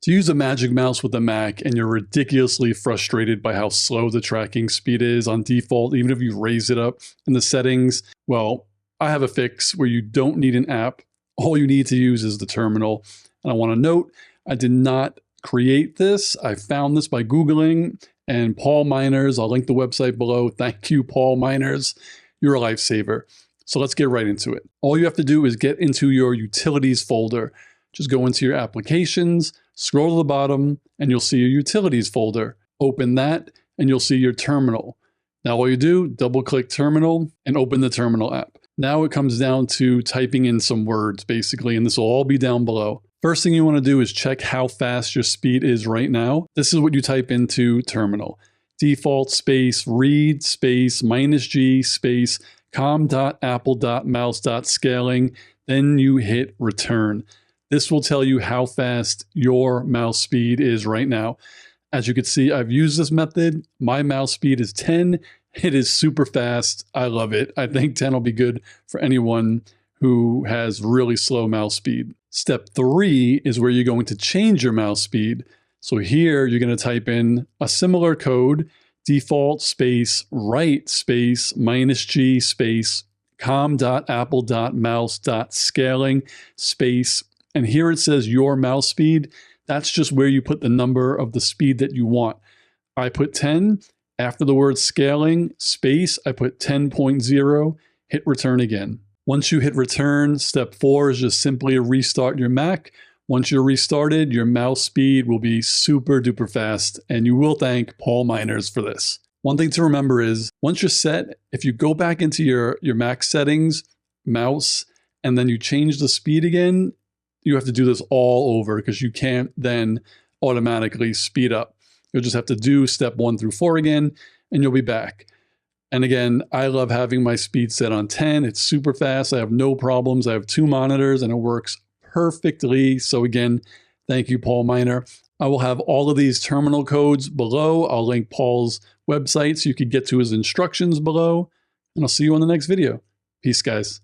To use a Magic Mouse with a Mac and you're ridiculously frustrated by how slow the tracking speed is on default, even if you raise it up in the settings, well, I have a fix where you don't need an app. All you need to use is the terminal. And I want to note, I did not create this. I found this by Googling, and Paul Miners, I'll link the website below. Thank you, Paul Miners. You're a lifesaver. So let's get right into it. All you have to do is get into your utilities folder. Just go into your applications, scroll to the bottom, and you'll see your utilities folder. Open that, and you'll see your terminal. Now all you do, double click terminal and open the terminal app. Now it comes down to typing in some words basically, and this will all be down below. First thing you want to do is check how fast your speed is right now. This is what you type into terminal. Default space read space -G space com.apple.mouse.scaling. Then you hit return. This will tell you how fast your mouse speed is right now. As you can see, I've used this method. My mouse speed is 10. It is super fast. I love it. I think 10 will be good for anyone who has really slow mouse speed. Step 3 is where you're going to change your mouse speed. So here you're going to type in a similar code, default space right space -G space com.apple.mouse.scaling space. And here it says your mouse speed. That's just where you put the number of the speed that you want. I put 10. After the word scaling, space, I put 10.0, hit return again. Once you hit return, step 4 is just simply restart your Mac. Once you're restarted, your mouse speed will be super duper fast, and you will thank Paul Miners for this. One thing to remember is, once you're set, if you go back into your Mac settings, mouse, and then you change the speed again, you have to do this all over because you can't then automatically speed up. You'll just have to do step 1 through 4 again, and you'll be back. And again, I love having my speed set on 10. It's super fast. I have no problems. I have 2 monitors and it works perfectly. So again, thank you, Paul Miner. I will have all of these terminal codes below. I'll link Paul's website so you can get to his instructions below. And I'll see you on the next video. Peace, guys.